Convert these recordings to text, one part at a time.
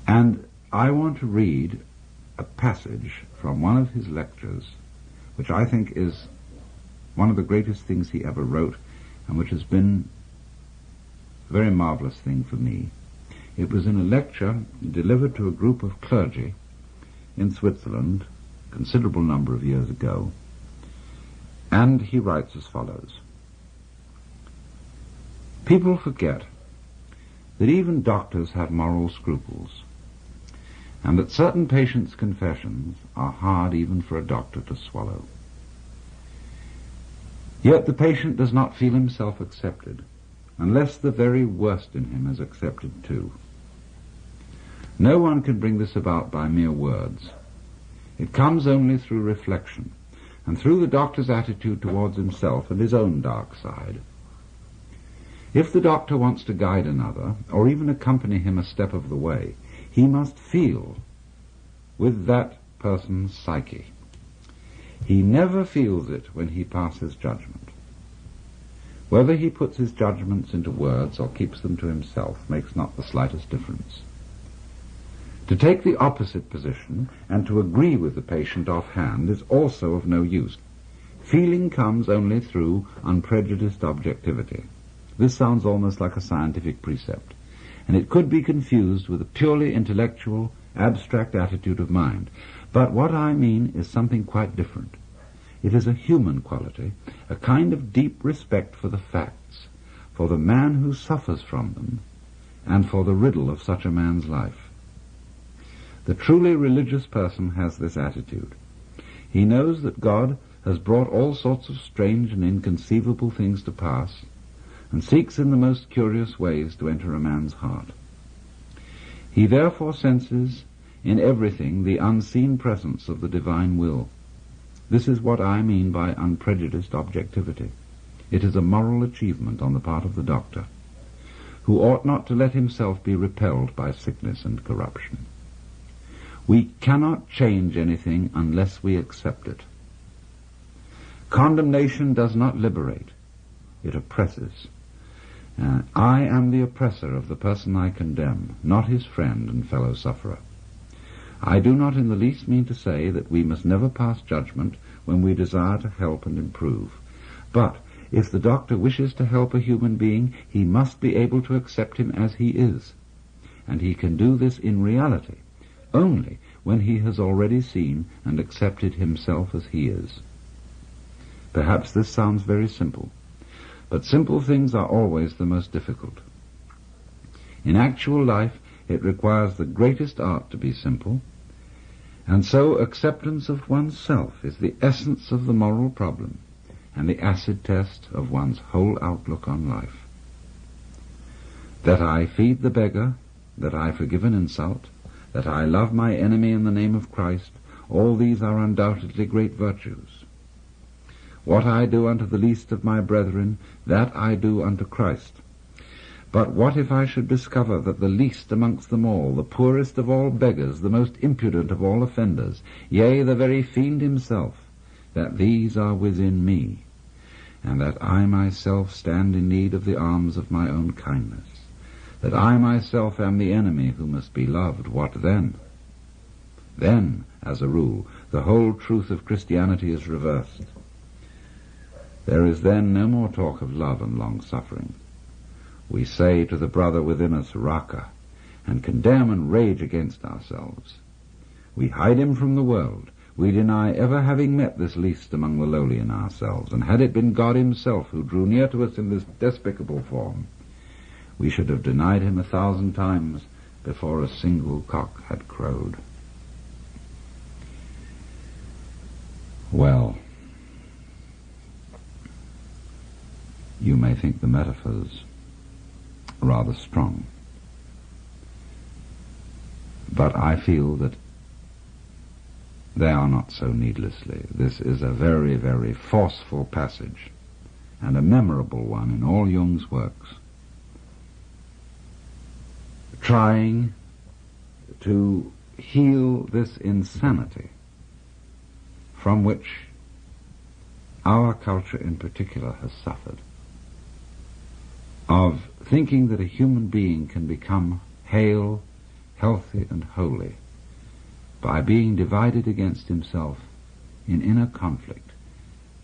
And I want to read a passage from one of his lectures, which I think is one of the greatest things he ever wrote, and which has been a very marvelous thing for me. It was in a lecture delivered to a group of clergy in Switzerland a considerable number of years ago, and he writes as follows. People forget that even doctors have moral scruples, and that certain patients' confessions are hard even for a doctor to swallow. Yet the patient does not feel himself accepted, unless the very worst in him is accepted too. No one can bring this about by mere words. It comes only through reflection, and through the doctor's attitude towards himself and his own dark side. If the doctor wants to guide another, or even accompany him a step of the way, he must feel with that person's psyche. He never feels it when he passes judgment. Whether he puts his judgments into words or keeps them to himself makes not the slightest difference. To take the opposite position and to agree with the patient offhand is also of no use. Feeling comes only through unprejudiced objectivity. This sounds almost like a scientific precept, and it could be confused with a purely intellectual, abstract attitude of mind. But what I mean is something quite different. It is a human quality, a kind of deep respect for the facts, for the man who suffers from them, and for the riddle of such a man's life. The truly religious person has this attitude. He knows that God has brought all sorts of strange and inconceivable things to pass, and seeks in the most curious ways to enter a man's heart. He therefore senses in everything the unseen presence of the divine will. This is what I mean by unprejudiced objectivity. It is a moral achievement on the part of the doctor, who ought not to let himself be repelled by sickness and corruption. We cannot change anything unless we accept it. Condemnation does not liberate, it oppresses. I am the oppressor of the person I condemn, not his friend and fellow sufferer. I do not in the least mean to say that we must never pass judgment when we desire to help and improve. But if the doctor wishes to help a human being, he must be able to accept him as he is. And he can do this in reality only when he has already seen and accepted himself as he is. Perhaps this sounds very simple, but simple things are always the most difficult. In actual life, it requires the greatest art to be simple, and so acceptance of oneself is the essence of the moral problem and the acid test of one's whole outlook on life. That I feed the beggar, that I forgive an insult, that I love my enemy in the name of Christ, all these are undoubtedly great virtues. What I do unto the least of my brethren, that I do unto Christ. But what if I should discover that the least amongst them all, the poorest of all beggars, the most impudent of all offenders, yea, the very fiend himself, that these are within me, and that I myself stand in need of the alms of my own kindness, that I myself am the enemy who must be loved, what then? Then, as a rule, the whole truth of Christianity is reversed. There is then no more talk of love and long-suffering. We say to the brother within us, Raka, and condemn and rage against ourselves. We hide him from the world. We deny ever having met this least among the lowly in ourselves, and had it been God himself who drew near to us in this despicable form, we should have denied him 1,000 times before a single cock had crowed. Well, you may think the metaphors rather strong, but I feel that they are not so needlessly. This is a very, very forceful passage, and a memorable one in all Jung's works, trying to heal this insanity from which our culture in particular has suffered, of thinking that a human being can become hale healthy and holy by being divided against himself in inner conflict,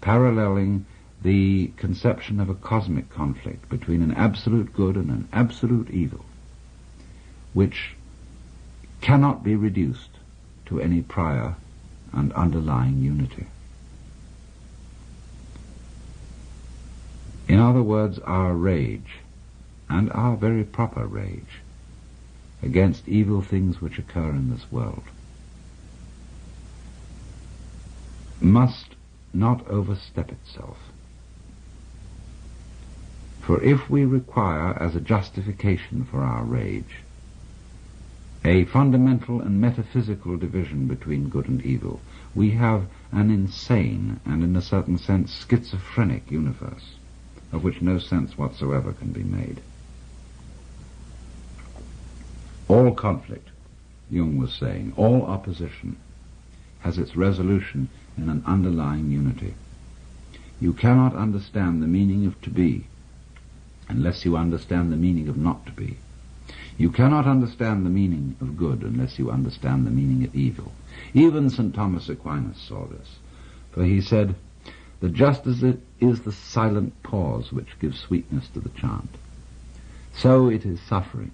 paralleling the conception of a cosmic conflict between an absolute good and an absolute evil, which cannot be reduced to any prior and underlying unity. In other words, our rage, and our very proper rage, against evil things which occur in this world, must not overstep itself. For if we require as a justification for our rage a fundamental and metaphysical division between good and evil, we have an insane and, in a certain sense, schizophrenic universe, of which no sense whatsoever can be made. All conflict, Jung was saying, all opposition, has its resolution in an underlying unity. You cannot understand the meaning of to be unless you understand the meaning of not to be. You cannot understand the meaning of good unless you understand the meaning of evil. Even St. Thomas Aquinas saw this, for he said that just as it is the silent pause which gives sweetness to the chant, so it is suffering,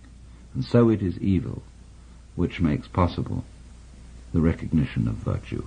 and so it is evil, which makes possible the recognition of virtue.